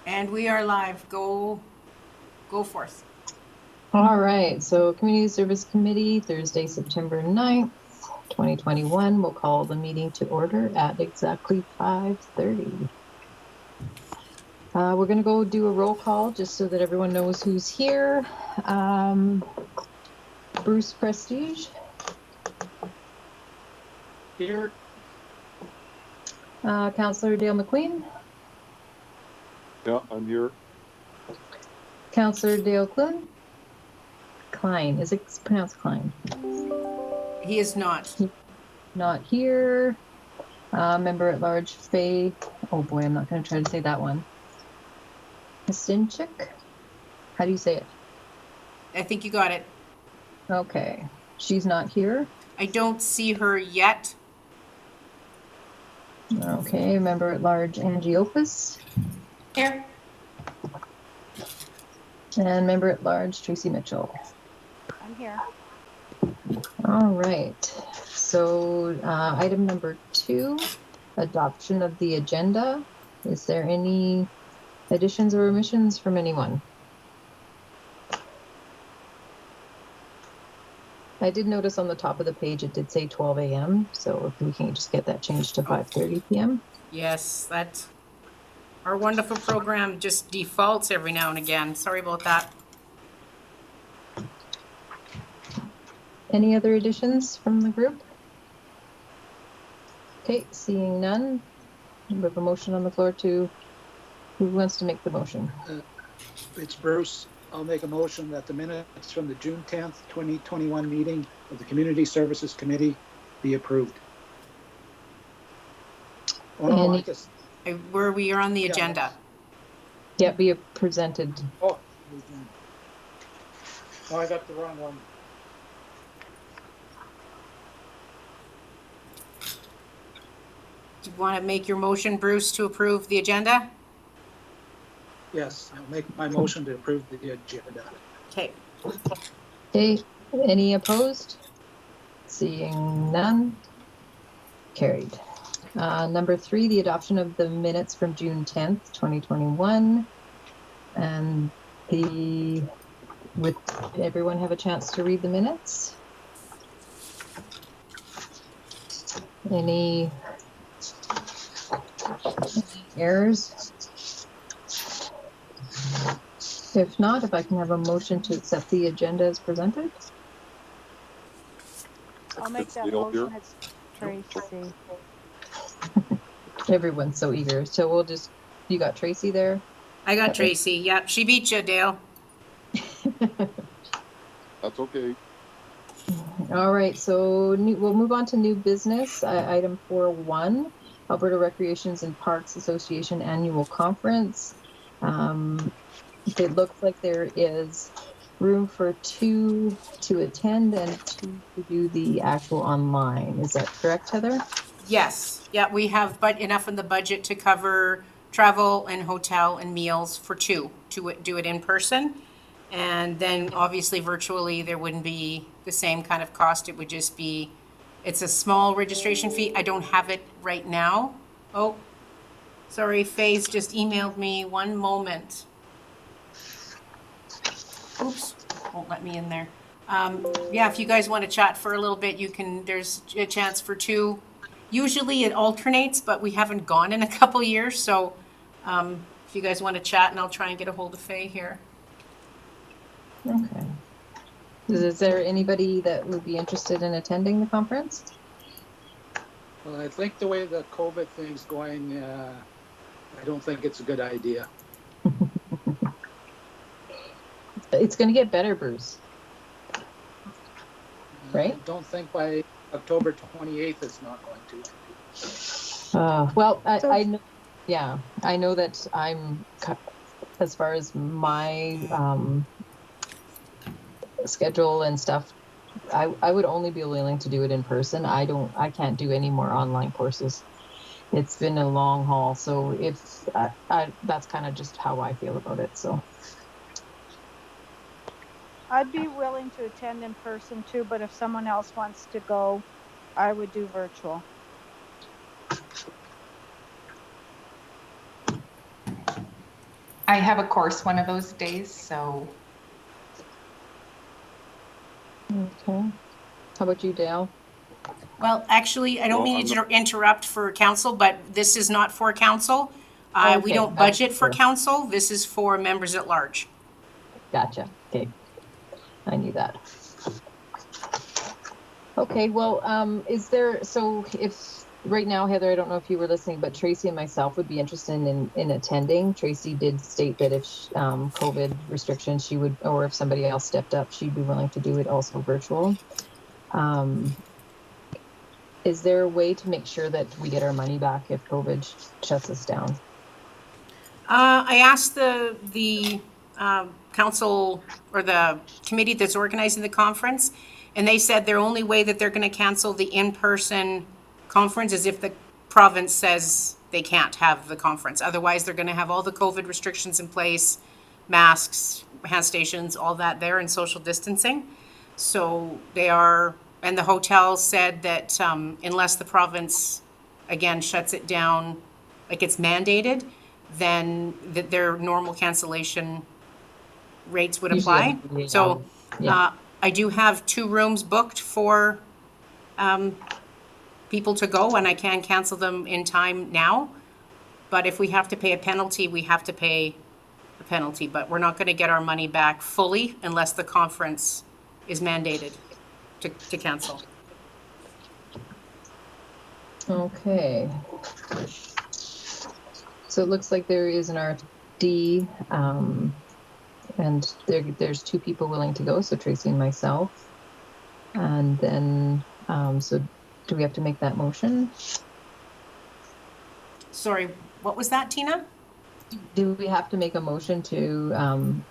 And we are live. Go forth. All right, so Community Service Committee, Thursday, September 9th, 2021. We'll call the meeting to order at exactly 5:30. We're going to go do a roll call just so that everyone knows who's here. Bruce Prestige. Here. Councillor Dale McQueen. Yeah, I'm here. Councillor Dale Klein. Is it pronounced Klein? He is not. Not here. Member at large Faye. Oh boy, I'm not going to try to say that one. Stinchik? How do you say it? I think you got it. Okay. She's not here. I don't see her yet. Okay. Member at large Angie Opus. Here. And member at large Tracy Mitchell. I'm here. All right. So item number 2, adoption of the agenda. Is there any additions or omissions from anyone? I did notice on the top of the page it did say 12 a.m. So if we can just get that changed to 5:30 p.m. Yes, that our wonderful program just defaults every now and again. Sorry about that. Any other additions from the group? Okay, seeing none, we have a motion on the floor to, who wants to make the motion? It's Bruce. I'll make a motion that the minutes from the June 10th, 2021 meeting of the Community Services Committee be approved. Oh, no, I guess. Where we are on the agenda. Yeah, be presented. Oh, I got the wrong one. Do you want to make your motion, Bruce, to approve the agenda? Yes, I'll make my motion to approve the agenda. Okay. Okay, any opposed? Seeing none, carried. Number 3, the adoption of the minutes from June 10th, 2021. And would everyone have a chance to read the minutes? Any errors? If not, if I can have a motion to accept the agenda as presented. I'll make that motion. It's Tracy. Everyone's so eager. So we'll just, you got Tracy there? I got Tracy. Yep, she beat you, Dale. That's okay. All right, so we'll move on to new business. Item 4.1, Alberta Recreations and Parks Association Annual Conference. It looks like there is room for 2 to attend and 2 to do the actual online. Is that correct, Heather? Yes. Yeah, we have enough in the budget to cover travel and hotel and meals for 2 to do it in person. And then obviously virtually there wouldn't be the same kind of cost. It would just be, it's a small registration fee. I don't have it right now. Oh, sorry, Faye's just emailed me. One moment. Oops, won't let me in there. Yeah, if you guys want to chat for a little bit, you can, there's a chance for 2. Usually it alternates, but we haven't gone in a couple years. So if you guys want to chat, and I'll try and get a hold of Faye here. Okay. Is there anybody that would be interested in attending the conference? Well, I think the way the COVID thing's going, I don't think it's a good idea. It's going to get better, Bruce. Right? I don't think by October 28th it's not going to. Well, I know, yeah, I know that I'm, as far as my schedule and stuff, I would only be willing to do it in person. I can't do any more online courses. It's been a long haul. So if that's kind of just how I feel about it. So I'd be willing to attend in person too, but if someone else wants to go, I would do virtual. I have a course one of those days, so Okay. How about you, Dale? Well, actually, I don't Well, mean I'm to not- interrupt for council, but this is not for council. We Okay, don't I was budget for sure. council. This is for members at large. Gotcha. Okay. I knew that. Okay, well, is there, so if, right now, Heather, I don't know if you were listening, but Tracy and myself would be interested in attending. Tracy did state that if COVID restrictions, she would, or if somebody else stepped up, she'd be willing to do it also virtual. Is there a way to make sure that we get our money back if COVID shuts us down? I asked the council or the committee that's organizing the conference, and they said their only way that they're going to cancel the in-person conference is if the province says they can't have the conference. Otherwise, they're going to have all the COVID restrictions in place, masks, hand stations, all that there, and social distancing. So they are, and the hotel said that unless the province, again, shuts it down, like it's mandated, then their normal cancellation rates would Usually apply. 148 So hours. Yeah. I do have 2 rooms booked for people to go, and I can cancel them in time now. But if we have to pay a penalty, we have to pay a penalty. But we're not going to get our money back fully unless the conference is mandated to cancel. Okay. So it looks like there is an RFD, and there's 2 people willing to go, so Tracy and myself. And then, so do we have to make that motion? Sorry, what was that, Tina? Do we have to make a motion to,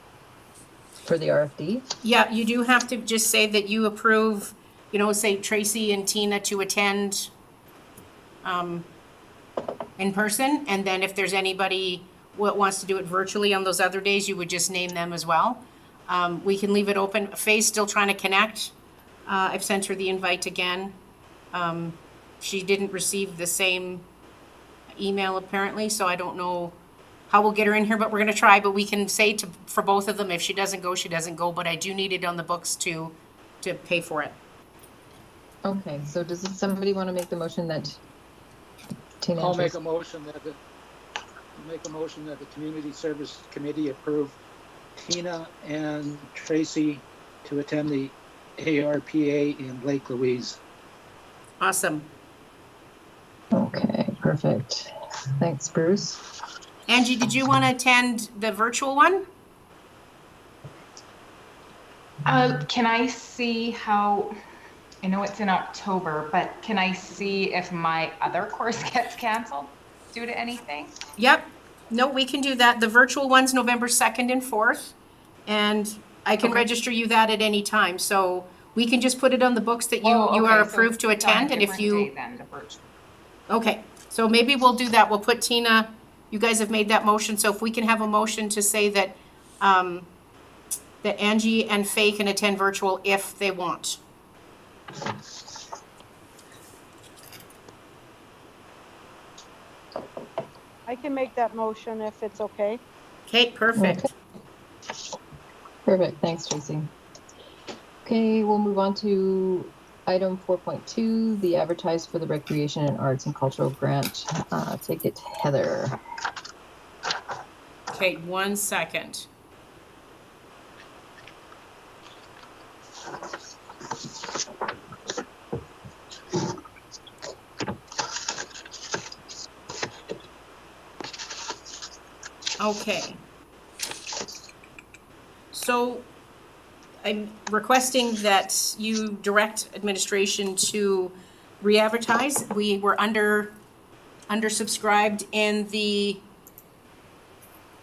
for the RFD? Yeah, you do have to just say that you approve, say Tracy and Tina to attend in person, and then if there's anybody what wants to do it virtually on those other days, you would just name them as well. We can leave it open. Faye's still trying to connect. I've sent her the invite again. She didn't receive the same email apparently, so I don't know how we'll get her in here, but we're gonna try. But we can say for both of them, if she doesn't go, she doesn't go, but I do need it on the books to pay for it. Okay, so does somebody want to make the motion that Tina? I'll make a motion that the Community Service Committee approve Tina and Tracy to attend the ARPA in Lake Louise. Awesome. Okay, perfect. Thanks, Bruce. Angie, did you want to attend the virtual one? can I see how, I know it's in October, but can I see if my other course gets canceled due to anything? Yep. No, we can do that. The virtual one's November 2nd and 4th, and I can Okay. register you that at any time. So we can just put it on the books that you Oh, are okay, so approved to it's on a attend, and if different you, day than the virtual. okay, so maybe we'll do that. We'll put Tina, you guys have made that motion, so if we can have a motion to say that, that Angie and Faye can attend virtual if they want. I can make that motion if it's okay. Okay, perfect. Perfect, thanks, Tracy. Okay, we'll move on to item 4.2, the advertise for the Recreation and Arts and Cultural Grant. Take it, Heather. Okay, 1 second. Okay. So I'm requesting that you direct administration to re-advertise. We were undersubscribed in the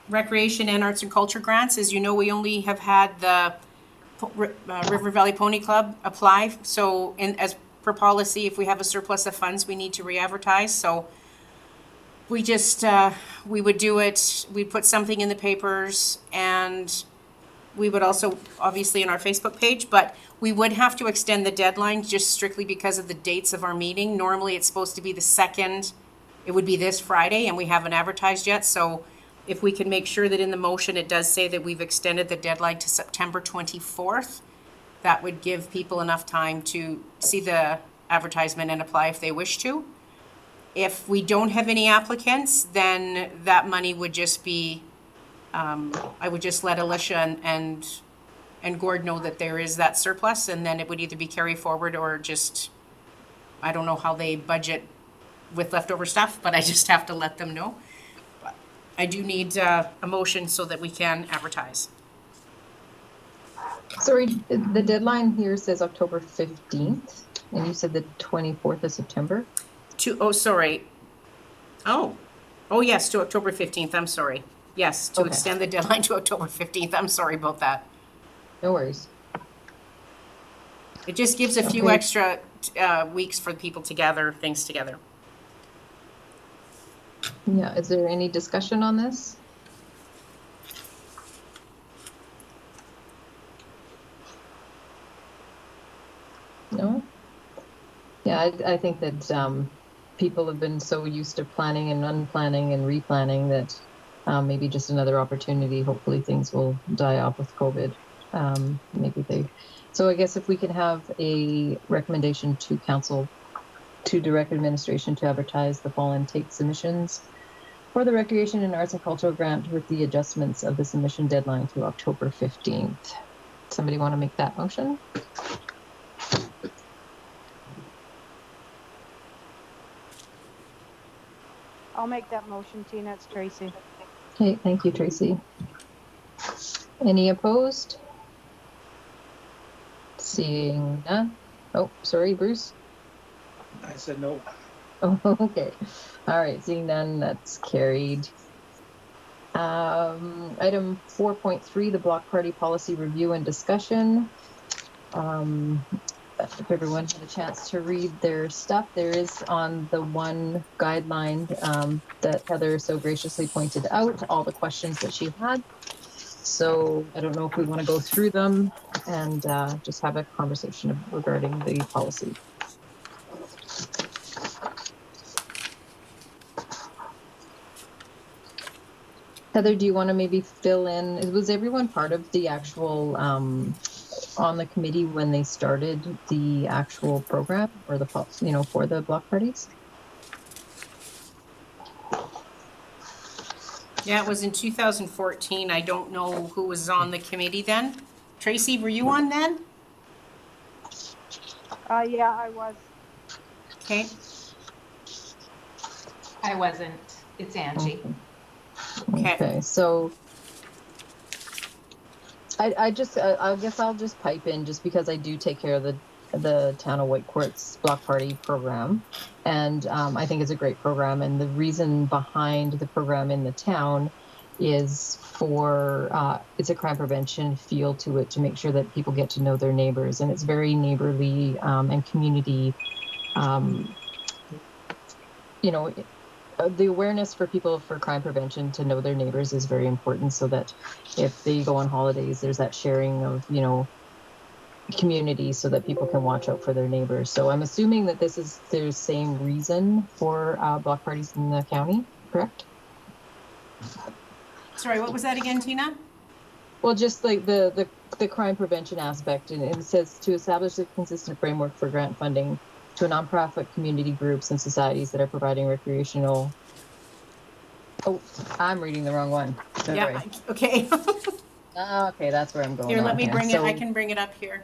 recreation and arts and culture grants. As you know, we only have had the River Valley Pony Club apply. So as per policy, if we have a surplus of funds, we need to re-advertise. So we just, we would do it, we'd put something in the papers, and we would also, obviously, in our Facebook page, but we would have to extend the deadline just strictly because of the dates of our meeting. Normally, it's supposed to be the 2nd. It would be this Friday, and we haven't advertised yet, so if we can make sure that in the motion, it does say that we've extended the deadline to September 24th, that would give people enough time to see the advertisement and apply if they wish to. If we don't have any applicants, then that money would just be, I would just let Alicia and Gord know that there is that surplus, and then it would either be carried forward or just, I don't know how they budget with leftover stuff, but I just have to let them know. But I do need a motion so that we can advertise. Sorry, the deadline here says October 15th, and you said the 24th of September? Sorry. Oh, yes, to October 15th, I'm sorry. Yes, to Okay. extend the deadline to October 15th, I'm sorry about that. No worries. It just gives a few Okay. extra weeks for people to gather things together. Yeah, is there any discussion on this? No? Yeah, I think that people have been so used to planning and unplanning and replanning that maybe just another opportunity. Hopefully things will die off with COVID. So I guess if we can have a recommendation to council to direct administration to advertise the fall intake submissions for the Recreation and Arts and Cultural Grant with the adjustments of the submission deadline to October 15th. Somebody want to make that motion? I'll make that motion, Tina. It's Tracy. Okay, thank you, Tracy. Any opposed? Seeing none. Oh, sorry, Bruce. I said no. Oh, okay. All right, seeing none, that's carried. Item 4.3, the block party policy review and discussion. If everyone had a chance to read their stuff, there is on the one guideline that Heather so graciously pointed out, all the questions that she had. So I don't know if we want to go through them and just have a conversation regarding the policy. Heather, do you want to maybe fill in? Was everyone part of the actual on the committee when they started the actual program or the for the block parties? Yeah, it was in 2014. I don't know who was on the committee then. Tracy, were you on then? Yeah, I was. Okay. I wasn't. It's Angie. Okay, so I guess I'll just pipe in just because I do take care of the Town of Whitecourt's block party program, and I think it's a great program. And the reason behind the program in the town is for it's a crime prevention feel to it to make sure that people get to know their neighbors, and it's very neighborly and community. The awareness for people for crime prevention to know their neighbors is very important, so that if they go on holidays, there's that sharing of community so that people can watch out for their neighbors. So I'm assuming that this is the same reason for block parties in the county, correct? Sorry, what was that again, Tina? Well, just like the crime prevention aspect, and it says to establish a consistent framework for grant funding to nonprofit community groups and societies that are providing recreational. Oh, I'm reading the wrong one. Sorry. Yeah, okay. Okay, that's where I'm going. Here, let me bring it, I So can bring it up here.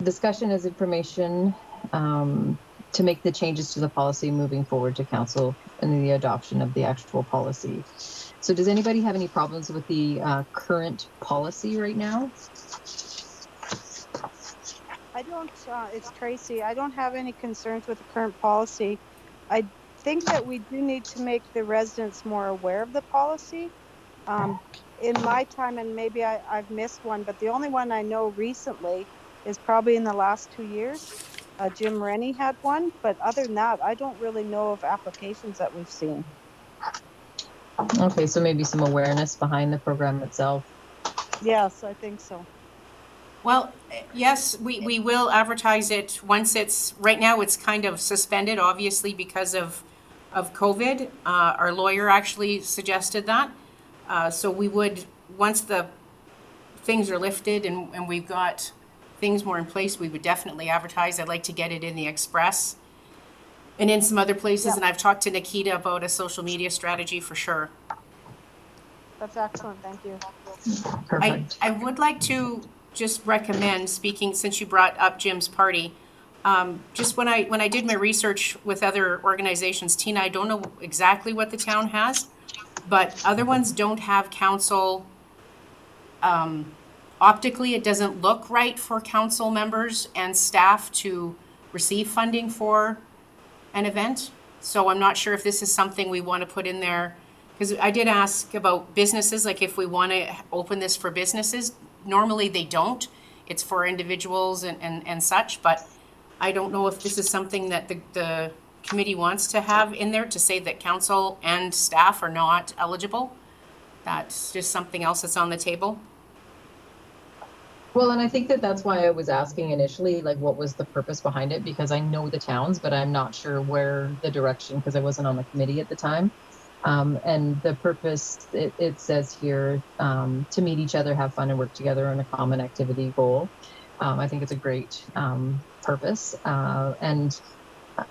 discussion is information to make the changes to the policy moving forward to council and the adoption of the actual policy. So does anybody have any problems with the current policy right now? I don't, it's Tracy. I don't have any concerns with the current policy. I think that we do need to make the residents more aware of the policy. In my time, and maybe I've missed one, but the only one I know recently is probably in the last 2 years. Jim Rennie had one, but other than that, I don't really know of applications that we've seen. Okay, so maybe some awareness behind the program itself. Yes, I think so. Well, yes, we will advertise it once right now it's kind of suspended, obviously, because of of COVID. Our lawyer actually suggested that. So we would, once the things are lifted and we've got things more in place, we would definitely advertise. I'd like to get it in the Express and in some other places. Yeah. And I've talked to Nikita about a social media strategy for sure. That's excellent. Thank you. Perfect. I would like to just recommend, speaking, since you brought up Jim's party, just when I did my research with other organizations, Tina, I don't know exactly what the town has, but other ones don't have council. Optically, it doesn't look right for council members and staff to receive funding for an event. So I'm not sure if this is something we want to put in there. Because I did ask about businesses, like if we want to open this for businesses. Normally they don't. It's for individuals and such, but I don't know if this is something that the committee wants to have in there to say that council and staff are not eligible. That's just something else that's on the table. Well, and I think that that's why I was asking initially, like, what was the purpose behind it? Because I know the towns, but I'm not sure where the direction, because I wasn't on the committee at the time. And the purpose, it says here, to meet each other, have fun, and work together on a common activity goal. I think it's a great purpose. And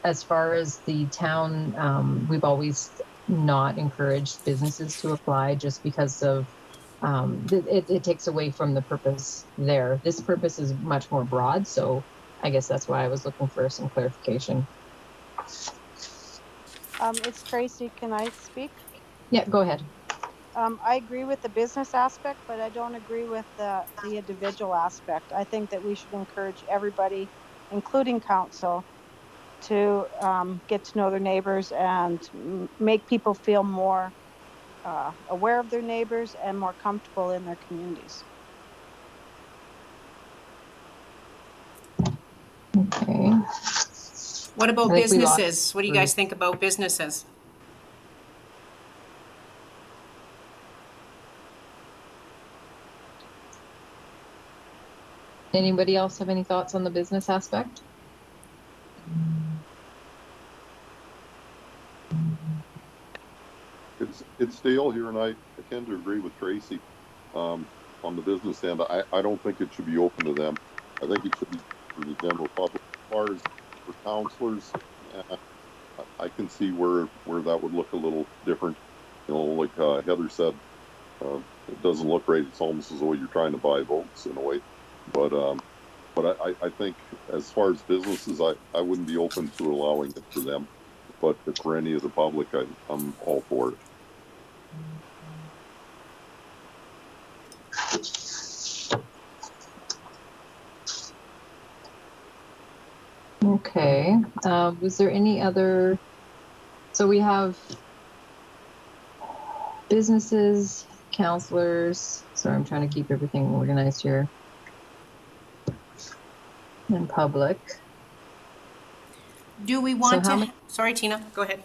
as far as the town, we've always not encouraged businesses to apply just because of it takes away from the purpose there. This purpose is much more broad, so I guess that's why I was looking for some clarification. It's Tracy. Can I speak? Yeah, go ahead. I agree with the business aspect, but I don't agree with the individual aspect. I think that we should encourage everybody, including council, to get to know their neighbors and make people feel more aware of their neighbors and more comfortable in their communities. Okay. What about I think we lost businesses? What do you guys think about businesses? Anybody else have any thoughts on the business aspect? It's Dale here, and I tend to agree with Tracy on the business end. I don't think it should be open to them. I think it should be for the general public. As far as for counselors, I can see where that would look a little different. You know, like Heather said, it doesn't look right. It's almost as though you're trying to buy votes in a way. But I think as far as businesses, I wouldn't be open to allowing it for them. But for any of the public, I'm all for it. Okay. Was there any other? So we have businesses, counselors. Sorry, I'm trying to keep everything organized here. And public. Do we want So how to, sorry, Tina, go ahead.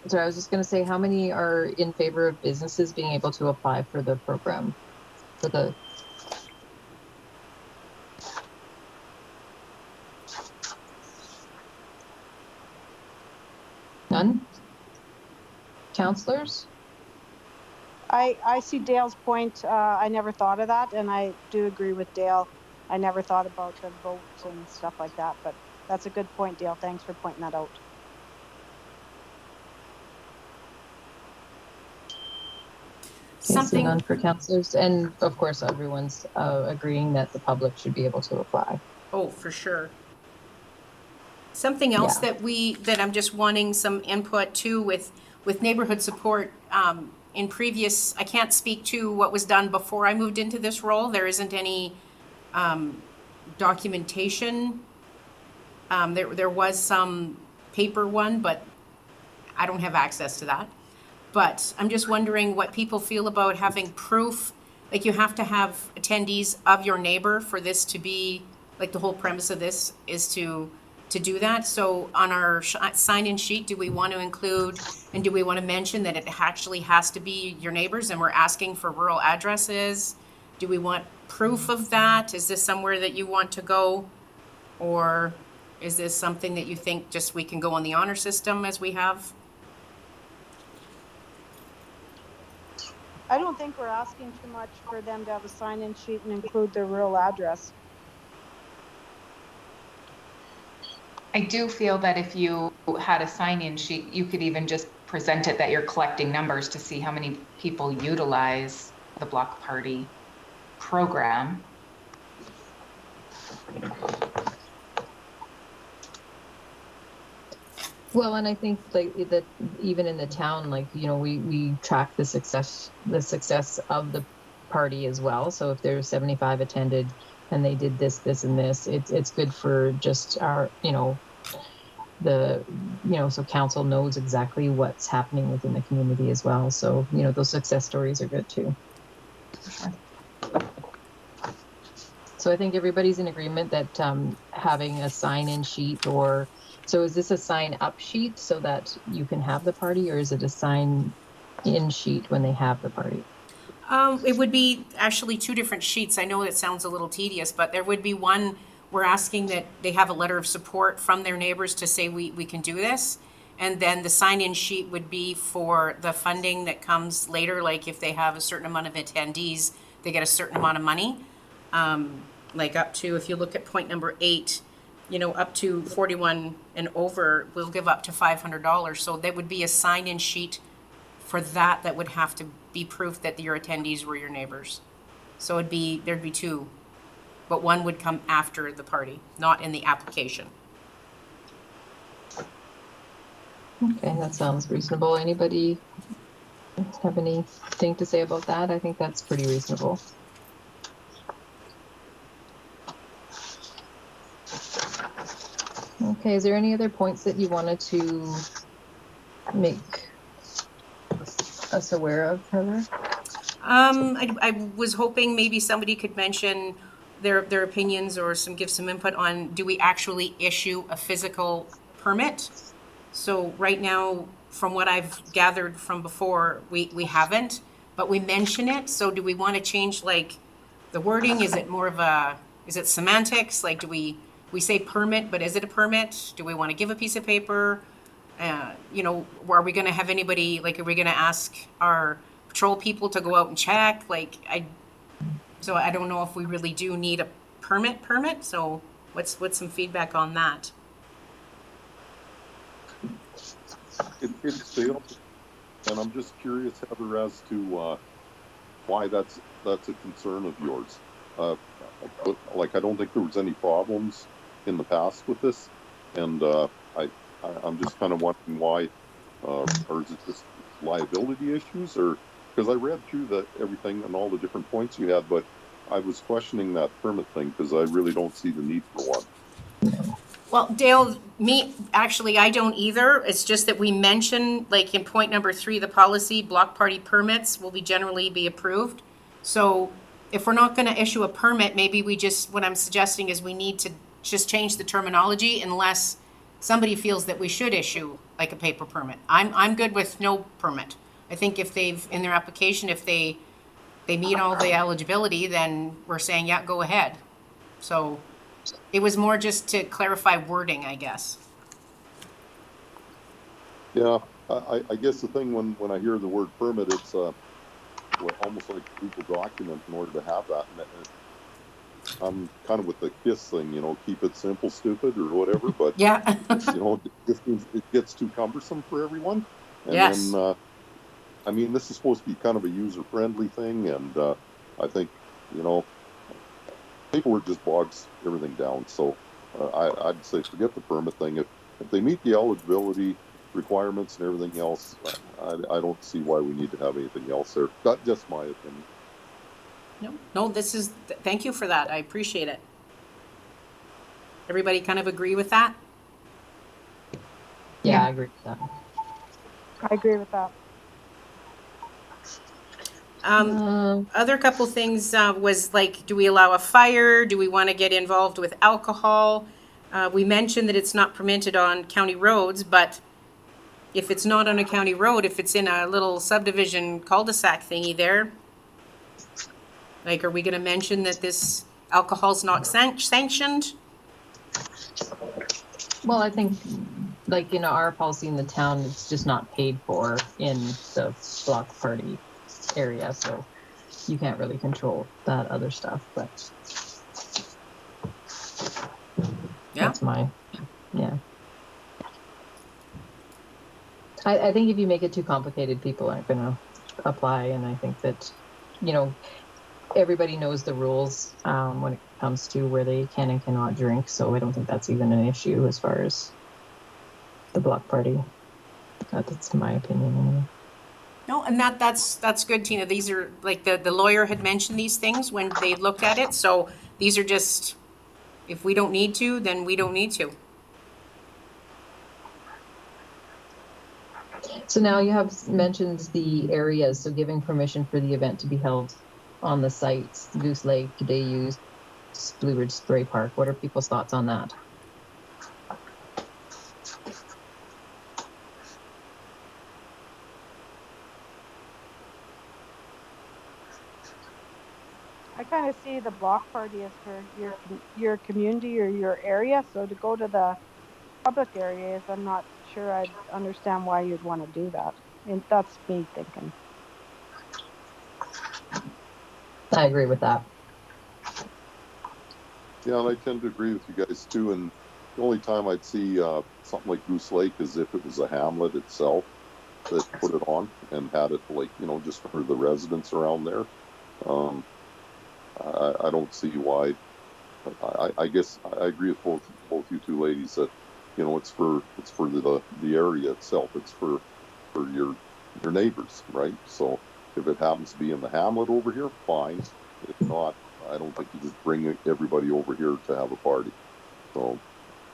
Sorry, I was just going to say, how many are in favor of businesses being able to apply for the program? For the none? Counselors? I see Dale's point. I never thought of that, and I do agree with Dale. I never thought about the votes and stuff like that, but that's a good point, Dale. Thanks for pointing that out. Something none for counselors, and of course everyone's agreeing that the public should be able to apply. Oh, for sure. Something else Yeah. that I'm just wanting some input to with neighborhood support. In previous, I can't speak to what was done before I moved into this role. There isn't any documentation. There was some paper one, but I don't have access to that. But I'm just wondering what people feel about having proof, like you have to have attendees of your neighbor for this to be, like the whole premise of this is to do that. So on our sign-in sheet, do we want to include, and do we want to mention that it actually has to be your neighbors and we're asking for rural addresses? Do we want proof of that? Is this somewhere that you want to go? Or is this something that you think just we can go on the honor system as we have I don't think we're asking too much for them to have a sign-in sheet and include their real address. I do feel that if you had a sign-in sheet, you could even just present it that you're collecting numbers to see how many people utilize the block party program. Well, and I think like that even in the town, like, you know, we track the success of the party as well. So if there's 75 attended and they did this, this, and this, it's good for just our, you know, so council knows exactly what's happening within the community as well. So, you know, those success stories are good too. Sure. So I think everybody's in agreement that having a sign-in sheet, or so is this a sign-up sheet so that you can have the party, or is it a sign-in sheet when they have the party? It would be actually two different sheets. I know it sounds a little tedious, but there would be one, we're asking that they have a letter of support from their neighbors to say we can do this. And then the sign-in sheet would be for the funding that comes later, like if they have a certain amount of attendees, they get a certain amount of money. Like up to, if you look at point number 8, you know, up to 41 and over, we'll give up to $500. So there would be a sign-in sheet for that would have to be proof that your attendees were your neighbors. So there'd be two, but one would come after the party, not in the application. Okay, that sounds reasonable. Anybody have anything to say about that? I think that's pretty reasonable. Okay, is there any other points that you wanted to make us aware of, Heather? I was hoping maybe somebody could mention their opinions or give some input on, do we actually issue a physical permit? So right now, from what I've gathered from before, we haven't, but we mention it. So do we want to change like the wording? Is it more of is it semantics? Like, do we say permit, but is it a permit? Do we want to give a piece of paper? You know, are we going to have anybody, like, are we going to ask our patrol people to go out and check? Like, so I don't know if we really do need a permit. So what's some feedback on that? It's failed, and I'm just curious, Heather, as to why that's a concern of yours. Like, I don't think there was any problems in the past with this, and I'm just kind of wondering why, or is it just liability issues, or because I read through everything and all the different points you had, but I was questioning that permit thing because I really don't see the need for one. Well, Dale, actually, I don't either. It's just that we mention, like in point number 3, the policy, block party permits will generally be approved. So if we're not going to issue a permit, maybe what I'm suggesting is we need to just change the terminology unless somebody feels that we should issue like a paper permit. I'm good with no permit. I think if in their application, if they meet all the eligibility, then we're saying, yeah, go ahead. So it was more just to clarify wording, I guess. Yeah, I guess the thing when I hear the word permit, it's almost like a legal document in order to have that. And I'm kind of with the KISS thing, you know, keep it simple, stupid, or whatever. But yeah, you know, this means it gets too cumbersome for everyone. And yes. then, I mean, this is supposed to be kind of a user-friendly thing, and I think, you know, paperwork just bogs everything down. So I'd say forget the permit thing. If they meet the eligibility requirements and everything else, I don't see why we need to have anything else there. That's just my opinion. No, thank you for that. I appreciate it. Everybody kind of agree with that? Yeah, I agree with that. I agree with that. Other couple things was like, do we allow a fire? Do we want to get involved with alcohol? We mentioned that it's not permitted on county roads, but if it's not on a county road, if it's in a little subdivision cul-de-sac thingy there, like, are we going to mention that this alcohol's not sanctioned? Well, I think, like, you know, our policy in the town, it's just not paid for in the block party area, so you can't really control that other stuff, but Yeah. that's my, yeah. I think if you make it too complicated, people aren't going to apply. And I think that, you know, everybody knows the rules when it comes to where they can and cannot drink. So I don't think that's even an issue as far as the block party. That's my opinion anyway. No, and that's good, Tina. These are, like, the lawyer had mentioned these things when they looked at it. So these are just, if we don't need to, then we don't need to. So now you have mentioned the areas, so giving permission for the event to be held on the sites, Goose Lake, Day Use, Blue Ridge Spray Park. What are people's thoughts on that? I kind of see the block party as for your community or your area. So to go to the public areas, I'm not sure I'd understand why you'd want to do that. And that's me thinking. I agree with that. Yeah, and I tend to agree with you guys too. And the only time I'd see something like Goose Lake is if it was a hamlet itself that put it on and had it, like, you know, just for the residents around there. I don't see why. I guess I agree with both you two ladies that, you know, it's for the area itself. It's for your neighbors, right? So if it happens to be in the hamlet over here, fine. If not, I don't think you just bring everybody over here to have a party. So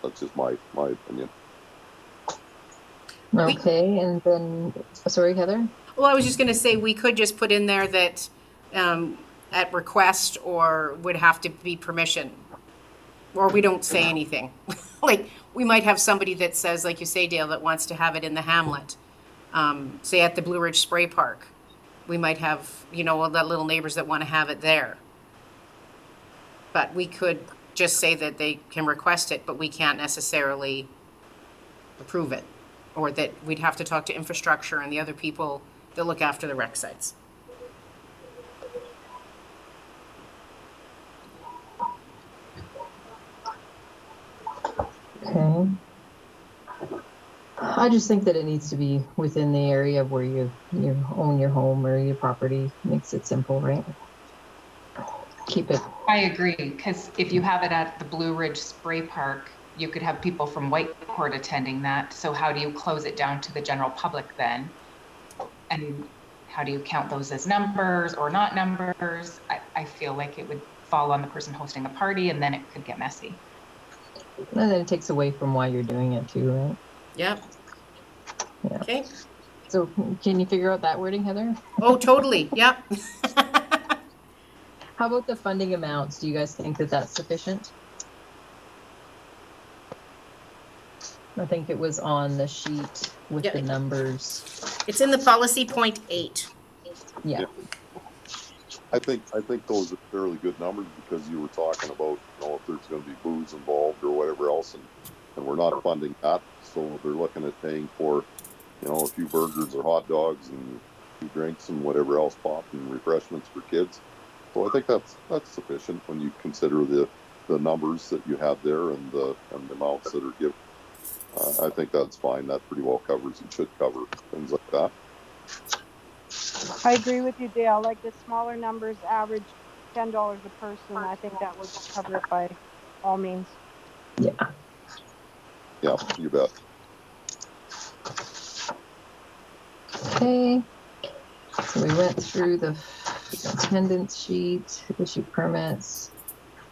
that's just my opinion. Okay, and then, sorry, Heather? Well, I was just going to say, we could just put in there that at request, or would have to be permission, or we don't say anything. Like, we might have somebody that says, like you say, Dale, that wants to have it in the hamlet, say at the Blue Ridge Spray Park. We might have, you know, the little neighbors that want to have it there. But we could just say that they can request it, but we can't necessarily approve it. Or that we'd have to talk to infrastructure and the other people that look after the rec sites. Okay. I just think that it needs to be within the area where you own your home or your property. Makes it simple, right? Keep it. I agree, because if you have it at the Blue Ridge Spray Park, you could have people from Whitecourt attending that. So how do you close it down to the general public then? And how do you count those as numbers or not numbers? I feel like it would fall on the person hosting the party, and then it could get messy. And then it takes away from why you're doing it too, right? Yep. Yeah. Okay. So can you figure out that wording, Heather? Oh, totally. Yep. How about the funding amounts? Do you guys think that that's sufficient? I think it was on the sheet with Yeah. the numbers. It's in the policy point 8. Yeah. I think those are fairly good numbers, because you were talking about, you know, if there's going to be booze involved or whatever else, and we're not funding that, so they're looking at paying for, you know, a few burgers or hot dogs and a few drinks and whatever else, pop and refreshments for kids. So I think that's sufficient when you consider the numbers that you have there and the amounts that are given. I think that's fine. That pretty well covers and should cover things like that. I agree with you, Dale. Like the smaller numbers average $10 a person. I think that would cover it by all means. Yeah. Yeah, you bet. Okay. So we went through the attendance sheet, issue permits.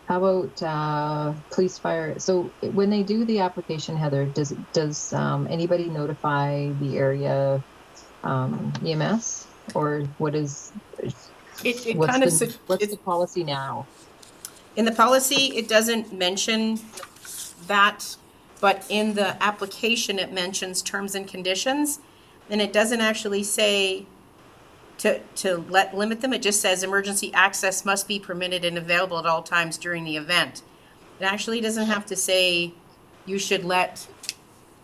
How about police, fire? So when they do the application, Heather, does anybody notify the area EMS, or what is what's the policy now? In the policy, it doesn't mention that, but in the application, it mentions terms and conditions, and it doesn't actually say to limit them. It just says emergency access must be permitted and available at all times during the event. It actually doesn't have to say you should let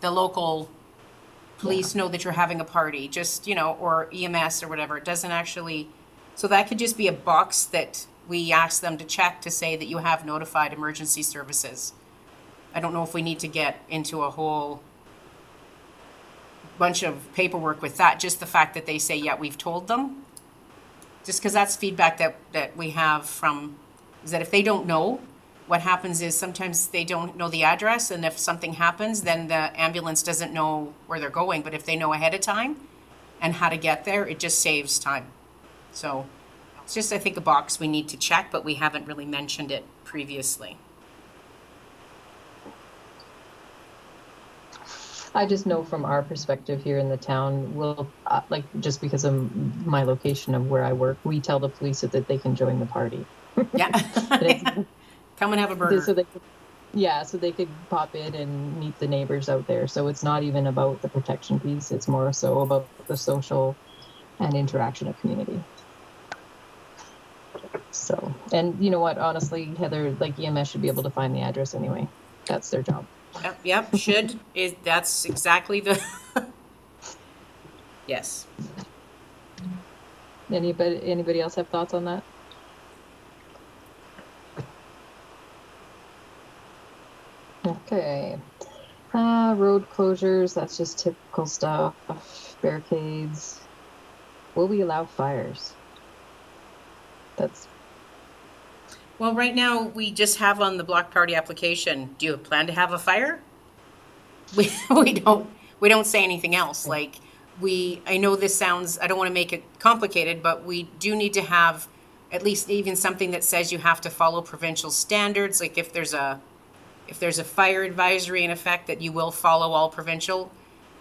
the local police know that you're having a party, just, or EMS or whatever. It doesn't actually, so that could just be a box that we ask them to check to say that you have notified emergency services. I don't know if we need to get into a whole bunch of paperwork with that, just the fact that they say, yeah, we've told them. Just because that's feedback that we have from, is that if they don't know, what happens is sometimes they don't know the address, and if something happens, then the ambulance doesn't know where they're going. But if they know ahead of time and how to get there, it just saves time. So it's just, I think, a box we need to check, but we haven't really mentioned it previously. I just know from our perspective here in the town, we'll, like, just because of my location of where I work, we tell the police that they can join the party. Yeah. Come and have a burger. So they could pop in and meet the neighbors out there. So it's not even about the protection piece. It's more so about the social and interaction of community. So, and you know what, honestly, Heather, like EMS should be able to find the address anyway. That's their job. Yep, that's exactly the, yes. Anybody else have thoughts on that? Okay. Road closures, that's just typical stuff. Barricades. Will we allow fires? Well, right now, we just have on the block party application, do you plan to have a fire? We don't say anything else. Like, I know this sounds, I don't want to make it complicated, but we do need to have at least even something that says you have to follow provincial standards. Like if there's a fire advisory in effect, that you will follow all provincial.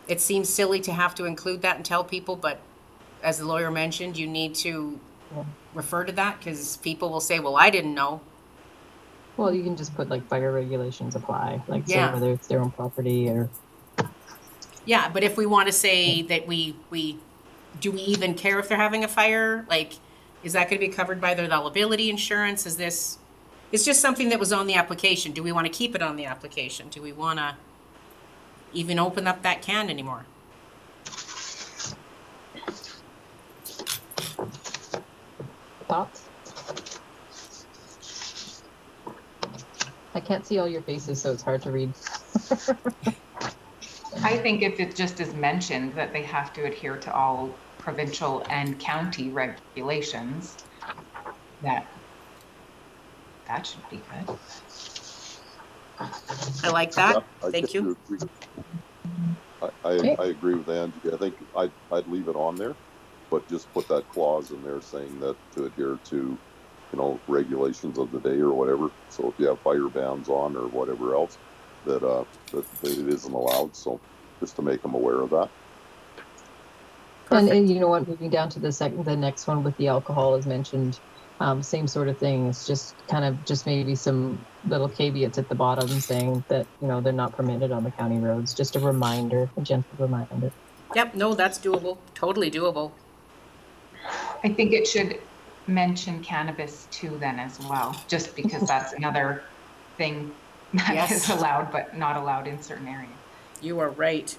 It seems silly to have to include that and tell people, but as the lawyer mentioned, you need to refer to that, because people will say, well, I didn't know. Well, you can just put like fire regulations apply, like Yeah. so whether it's their own property or. Yeah, but if we want to say that we do we even care if they're having a fire? Like, is that going to be covered by their liability insurance? Is this, it's just something that was on the application. Do we want to keep it on the application? Do we want to even open up that can anymore? Thoughts? I can't see all your faces, so it's hard to read. I think if it just is mentioned that they have to adhere to all provincial and county regulations, that should be good. I like that. Yeah, Thank you. I agree with Angie. I think I'd leave it on there, but just put that clause in there saying that to adhere to, regulations of the day or whatever. So if you have fire bans on or whatever else, that it isn't allowed. So just to make them aware of that. And you know what, moving down to the next one with the alcohol is mentioned, same sort of thing. It's just kind of just maybe some little caveats at the bottom saying that, they're not permitted on the county roads. Just a reminder, a gentle reminder. Yep, no, that's doable. Totally doable. I think it should mention cannabis too then as well, just because that's another thing that Yes. is allowed but not allowed in certain areas. You are right.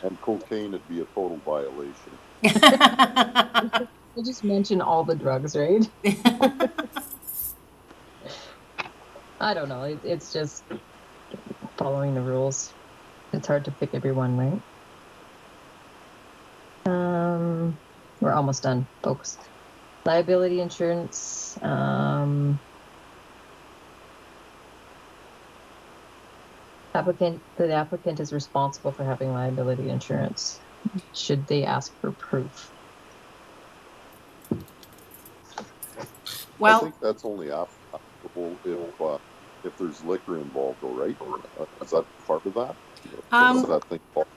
And cocaine would be a total violation. We'll just mention all the drugs, right? I don't know. It's just following the rules. It's hard to pick everyone, right? We're almost done, folks. Liability insurance. The applicant is responsible for having liability insurance. Should they ask for proof? I Well, think that's only applicable if there's liquor involved, though, right? Is that part of that? Is that thing called?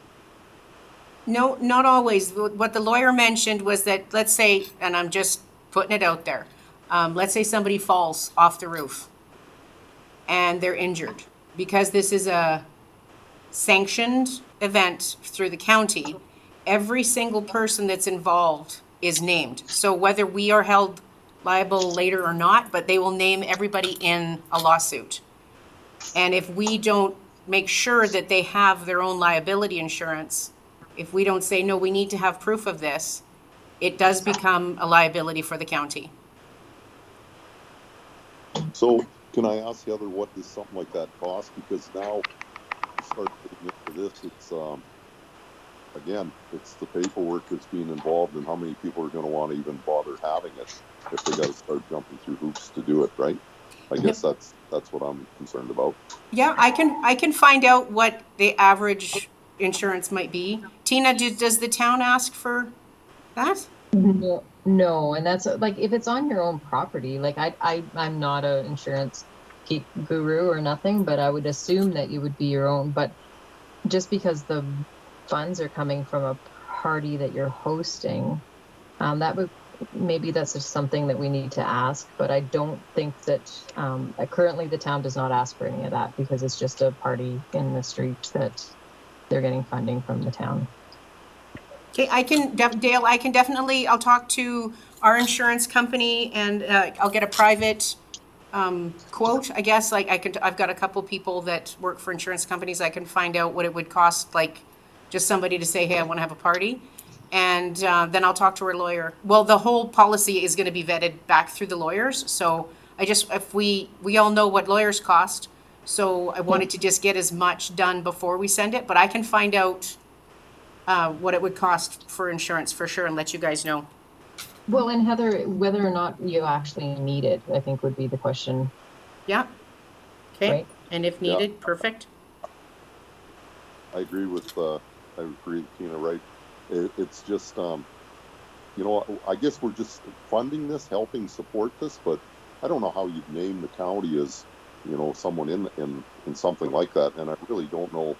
no, not always. What the lawyer mentioned was that, let's say, and I'm just putting it out there, let's say somebody falls off the roof and they're injured. Because this is a sanctioned event through the county, every single person that's involved is named. So whether we are held liable later or not, but they will name everybody in a lawsuit. And if we don't make sure that they have their own liability insurance, if we don't say, no, we need to have proof of this, it does become a liability for the county. So can I ask Heather, what does something like that cost? Because now you start getting into this, it's, again, it's the paperwork that's being involved and how many people are going to want to even bother having it if they got to start jumping through hoops to do it, right? I guess that's what I'm concerned about. Yeah, I can find out what the average insurance might be. Tina, does the town ask for that? No, and that's like if it's on your own property, like I'm not a insurance geek guru or nothing, but I would assume that you would be your own. But just because the funds are coming from a party that you're hosting, that would maybe that's just something that we need to ask. But I don't think that currently the town does not ask for any of that because it's just a party in the street that they're getting funding from the town. Okay, Dale, I can definitely, I'll talk to our insurance company and I'll get a private quote, I guess, like I've got a couple people that work for insurance companies. I can find out what it would cost, like just somebody to say, hey, I want to have a party. And then I'll talk to our lawyer. Well, the whole policy is going to be vetted back through the lawyers. So if we all know what lawyers cost. So I wanted to just get as much done before we send it, but I can find out what it would cost for insurance for sure and let you guys know. Well, and Heather, whether or not you actually need it, I think would be the question. Yeah. Okay. Right. And if needed, perfect. I agree with Tina, right? It's just, I guess we're just funding this, helping support this, but I don't know how you'd name the county as, someone in something like that. And I really don't know.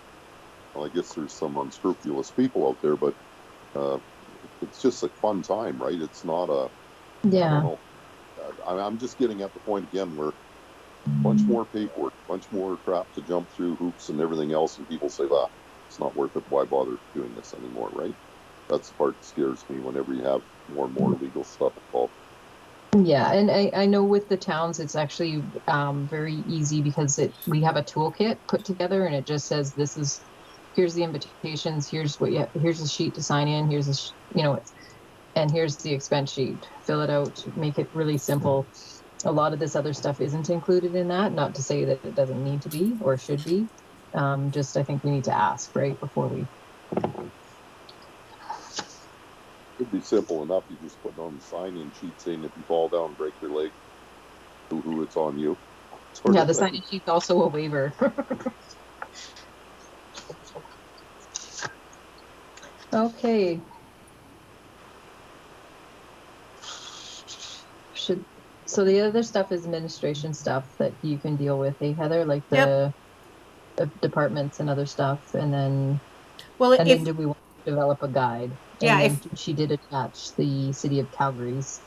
Well, I guess there's some unscrupulous people out there, but it's just a fun time, right? It's not I don't know. I'm just getting at the point again where a bunch more paperwork, a bunch more crap to jump through hoops and everything else, and people say, well, it's not worth it. Why bother doing this anymore, right? That's the part that scares me whenever you have more and more legal stuff involved. Yeah, and I know with the towns, it's actually very easy because we have a toolkit put together, and it just says here's the invitations, here's here's a sheet to sign in, here's and here's the expense sheet. Fill it out, make it really simple. A lot of this other stuff isn't included in that. Not to say that it doesn't need to be or should be. Just I think we need to ask right before we. It'd be simple enough. You just put on the sign-in sheet saying if you fall down, break your leg, who it's on you. Yeah, the sign-in sheet's also a waiver. Okay. So the other stuff is administration stuff that you can deal with, hey Heather, like the departments and other stuff, and then do we want to develop a guide? Yeah, and then she did attach the City of Calgary's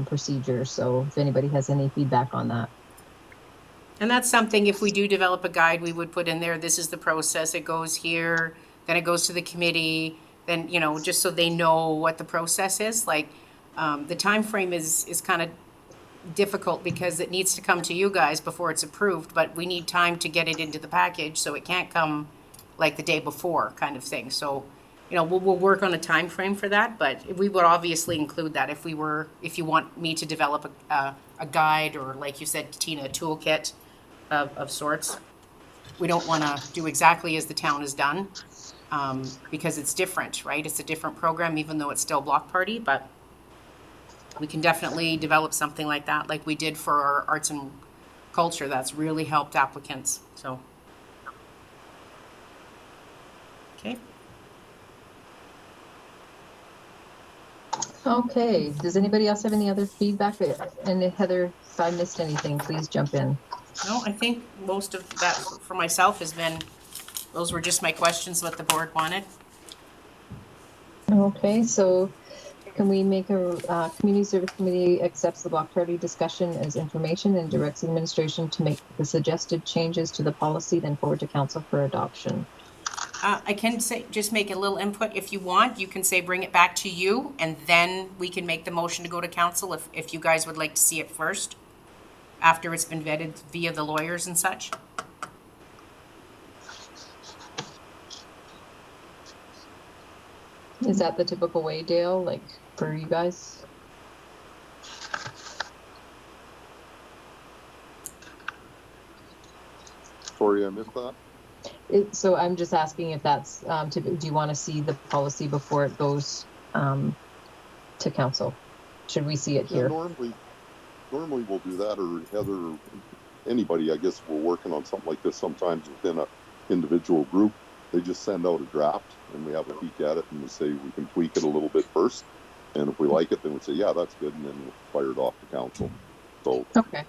procedure. So if anybody has any feedback on that. And that's something, if we do develop a guide, we would put in there, this is the process, it goes here, then it goes to the committee, then, just so they know what the process is. Like, the time frame is kind of difficult because it needs to come to you guys before it's approved, but we need time to get it into the package, so it can't come like the day before kind of thing. So, we'll work on a time frame for that, but we would obviously include that if you want me to develop a guide or, like you said, Tina, a toolkit of sorts. We don't want to do exactly as the town has done because it's different, right? It's a different program, even though it's still block party, but we can definitely develop something like that, like we did for our arts and culture. That's really helped applicants. So, okay. Okay. Does anybody else have any other feedback? And Heather, if I missed anything, please jump in. No, I think most of that for myself has been, those were just my questions, what the board wanted. Okay, so can we make a Community Service Committee accepts the block party discussion as information and directs administration to make the suggested changes to the policy, then forward to council for adoption? I can just make a little input if you want. You can say bring it back to you, and then we can make the motion to go to council if you guys would like to see it first, after it's been vetted via the lawyers and such. Is that the typical way, Dale, like for you guys? Sorry, I missed that. So I'm just asking if that's, do you want to see the policy before it goes to council? Should we see it Yeah, here? normally we'll do that, or Heather, or anybody, I guess, we're working on something like this sometimes within a individual group. They just send out a draft and we have a peek at it and we say we can tweak it a little bit first. And if we like it, then we say, yeah, that's good. And then we'll fire it off to council. So Okay.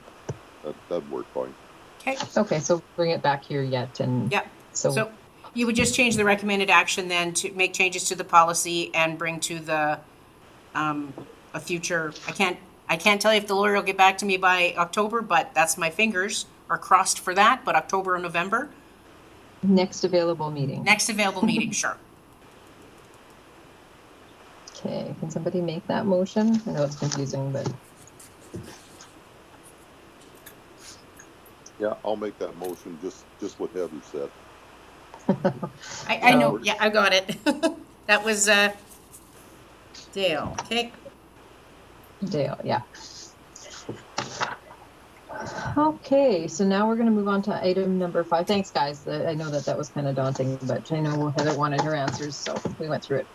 that'd work fine. Okay, Okay, so bring it back here yet, and yeah. So you would just change the recommended action then to make changes to the policy and bring to the, a future, I can't tell you if the lawyer will get back to me by October, but that's my fingers are crossed for that, but October or November, next available meeting. next available meeting, sure. Okay, can somebody make that motion? I know it's confusing, but Yeah, I'll make that motion, just what Heather said. I know, yeah, I got it. That was, Dale, okay? Dale, yeah. Okay, so now we're going to move on to item number 5. Thanks, guys. I know that was kind of daunting, but I know Heather wanted her answers, so we went through it.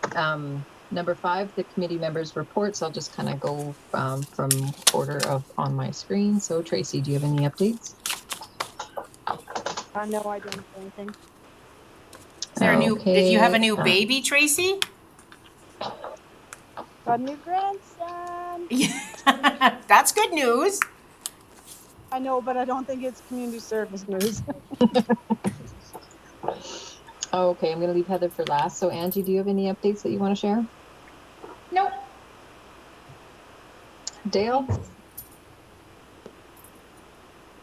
Number 5, the committee members' reports. I'll just kind of go from order of on my screen. So, Tracy, do you have any updates? No, I don't have anything. Is there a new, Okay, did you have a new baby, Tracy? Got a new grandson. That's good news. I know, but I don't think it's community service news. Okay, I'm going to leave Heather for last. So, Angie, do you have any updates that you want to share? Nope. Dale?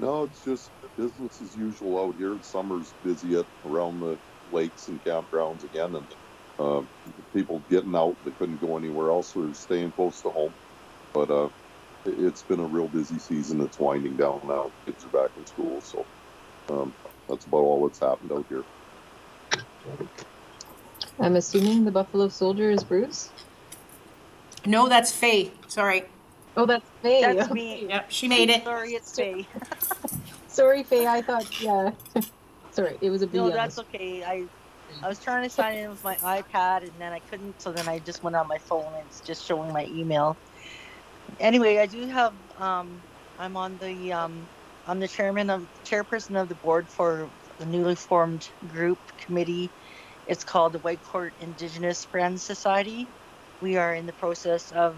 No, it's just business as usual out here. Summer's busy around the lakes and campgrounds again, and people getting out that couldn't go anywhere else or staying close to home. But it's been a real busy season. It's winding down now. Kids are back in school, so that's about all that's happened out here. I'm assuming the Buffalo Soldier is Bruce? No, that's Faye, sorry. Oh, that's Faye. That's me. Yep, she made it. Sorry, it's Faye. Sorry, Faye. I thought, yeah. Sorry, it was a B. No, on that's the okay. I was trying to sign in with my iPad and then I couldn't, so then I just went on my phone and it's just showing my email. Anyway, I do have I'm on the I'm the chairperson of the board for the newly formed group committee. It's called the Whitecourt Indigenous Friends Society. We are in the process of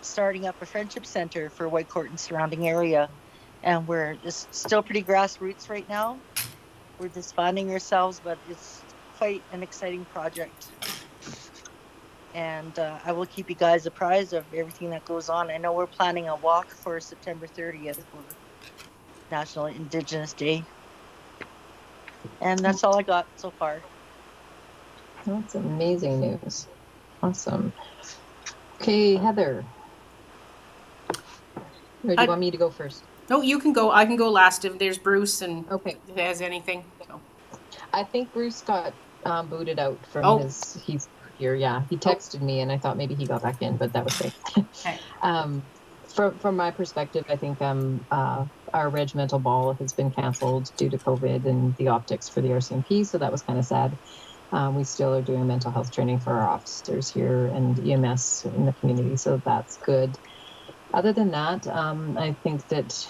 starting up a friendship center for Whitecourt and surrounding area, and we're just still pretty grassroots right now. We're just finding ourselves, but it's quite an exciting project. And I will keep you guys apprised of everything that goes on. I know we're planning a walk for September 30th for National Indigenous Day. And that's all I got so far. That's amazing news. Awesome. Okay, Heather. Or do you want me to go first? No, you can go. I can go last if there's Bruce and Okay. if he has anything. So. I think Bruce got booted out from he's here. Yeah, he texted me and I thought maybe he got back in, but that was great. Okay. From my perspective, I think our regimental ball has been canceled due to COVID and the optics for the RCMP, so that was kind of sad. We still are doing mental health training for our officers here and EMS in the community, so that's good. Other than that, I think that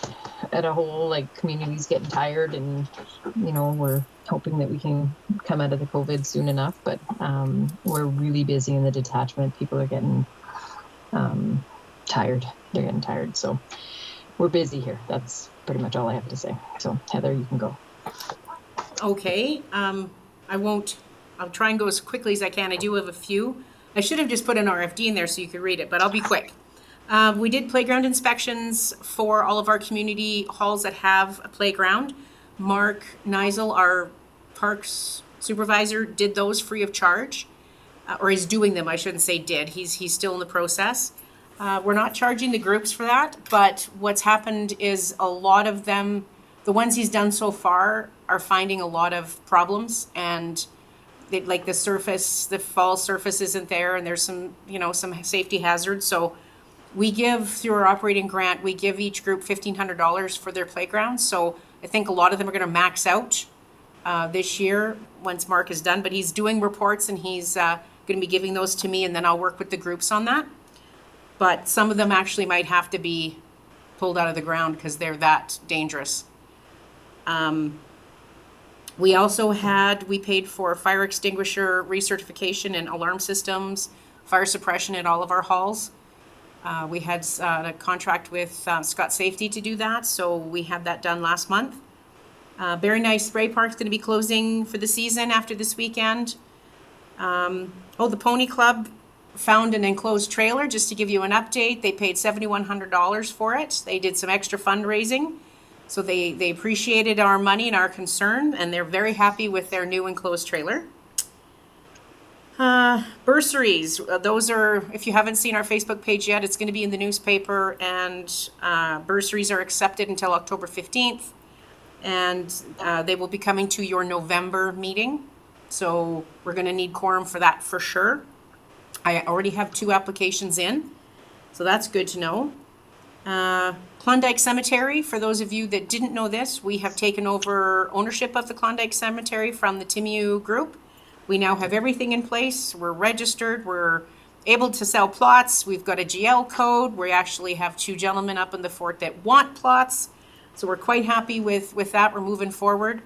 at a whole, like, community's getting tired and, you know, we're hoping that we can come out of the COVID soon enough, but we're really busy in the detachment. People are getting tired. They're getting tired, so we're busy here. That's pretty much all I have to say. So, Heather, you can go. Okay, I'll try and go as quickly as I can. I do have a few. I should have just put an RFD in there so you could read it, but I'll be quick. We did playground inspections for all of our community halls that have a playground. Mark Neisel, our parks supervisor, did those free of charge, or is doing them. I shouldn't say did. He's still in the process. We're not charging the groups for that, but what's happened is a lot of them, the ones he's done so far, are finding a lot of problems, and like the surface, the fall surface isn't there, and there's some, some safety hazards. So we give, through our operating grant, we give each group $1,500 for their playground. So I think a lot of them are going to max out this year once Mark is done. But he's doing reports, and he's going to be giving those to me, and then I'll work with the groups on that. But some of them actually might have to be pulled out of the ground because they're that dangerous. We also we paid for fire extinguisher recertification and alarm systems, fire suppression at all of our halls. We had a contract with Scott Safety to do that, so we had that done last month. Very Nice Spray Park's going to be closing for the season after this weekend. The Pony Club found an enclosed trailer, just to give you an update. They paid $7,100 for it. They did some extra fundraising. So they appreciated our money and our concern, and they're very happy with their new enclosed trailer. Bursaries, those are, if you haven't seen our Facebook page yet, it's going to be in the newspaper, and bursaries are accepted until October 15th, and they will be coming to your November meeting. So we're going to need quorum for that for sure. I already have 2 applications in, so that's good to know. Klondike Cemetery, for those of you that didn't know this, we have taken over ownership of the Klondike Cemetery from the Timu Group. We now have everything in place. We're registered. We're able to sell plots. We've got a GL code. We actually have 2 gentlemen up in the fort that want plots. So we're quite happy with that. We're moving forward.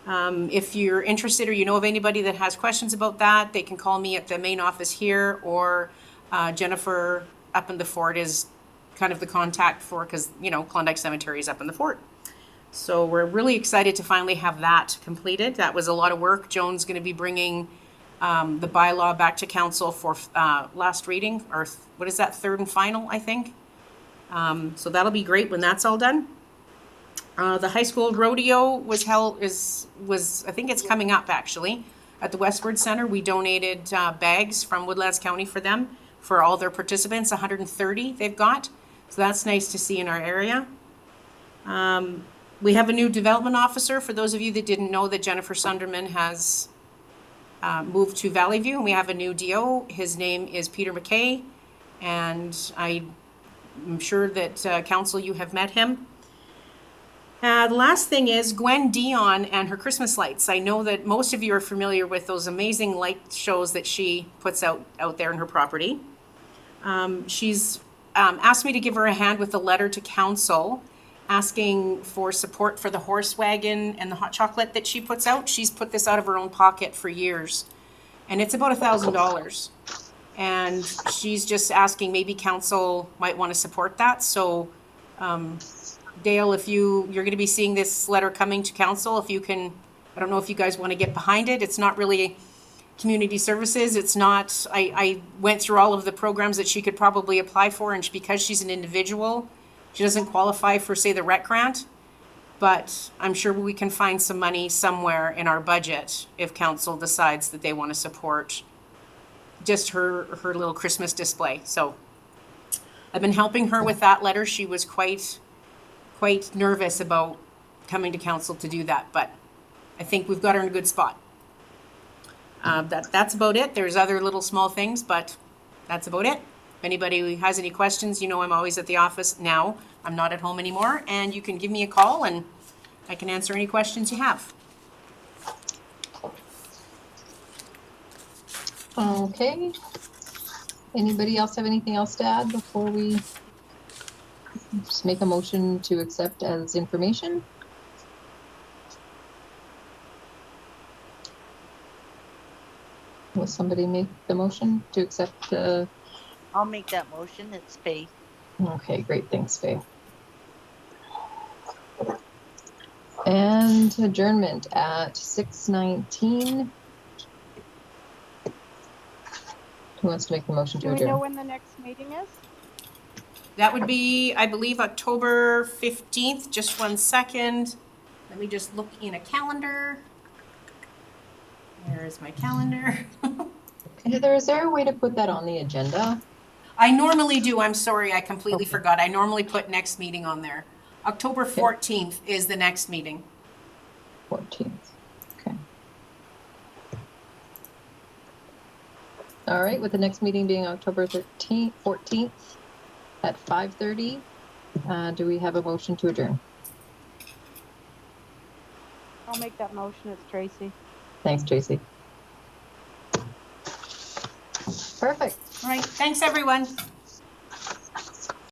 If you're interested or you know of anybody that has questions about that, they can call me at the main office here, or Jennifer up in the fort is kind of the contact for, because Klondike Cemetery is up in the fort. So we're really excited to finally have that completed. That was a lot of work. Joan's going to be bringing the bylaw back to council for last reading, or what is that, third and final, I think. So that'll be great when that's all done. The high school rodeo was I think it's coming up actually at the Westward Center. We donated bags from Woodlands County for them, for all their participants, 130 they've got. So that's nice to see in our area. We have a new development officer. For those of you that didn't know, that Jennifer Sunderman has moved to Valley View, and we have a new DO. His name is Peter McKay, and I'm sure that council, you have met him. The last thing is Gwen Dion and her Christmas lights. I know that most of you are familiar with those amazing light shows that she puts out there in her property. She's asked me to give her a hand with a letter to council asking for support for the horse wagon and the hot chocolate that she puts out. She's put this out of her own pocket for years, and it's about $1,000. And she's just asking maybe council might want to support that. So Dale, if you're going to be seeing this letter coming to council, if you can, I don't know if you guys want to get behind it. It's not really community services. It's not, I went through all of the programs that she could probably apply for, and because she's an individual, she doesn't qualify for, say, the rec grant, but I'm sure we can find some money somewhere in our budget if council decides that they want to support just her little Christmas display. So I've been helping her with that letter. She was quite nervous about coming to council to do that, but I think we've got her in a good spot. That's about it. There's other little small things, but that's about it. If anybody has any questions, I'm always at the office now. I'm not at home anymore, and you can give me a call and I can answer any questions you have. Okay. Anybody else have anything else to add before we just make a motion to accept as information? Will somebody make the motion to accept the... I'll make that motion. It's Faye. Okay, great. Thanks, Faye. And adjournment at 6:19. Who wants to make the motion to Do we know adjourn? when the next meeting is? That would be, I believe, October 15th. Just one second. Let me just look in a calendar. Where is my calendar? Heather, is there a way to put that on the agenda? I normally do. I'm sorry, I completely forgot. I normally put next meeting on there. October 14th is the next meeting. 14th. Okay. All right, with the next meeting being October 14th at 5:30. Do we have a motion to adjourn? I'll make that motion. It's Tracy. Thanks, Tracy. Perfect. All right, thanks, everyone.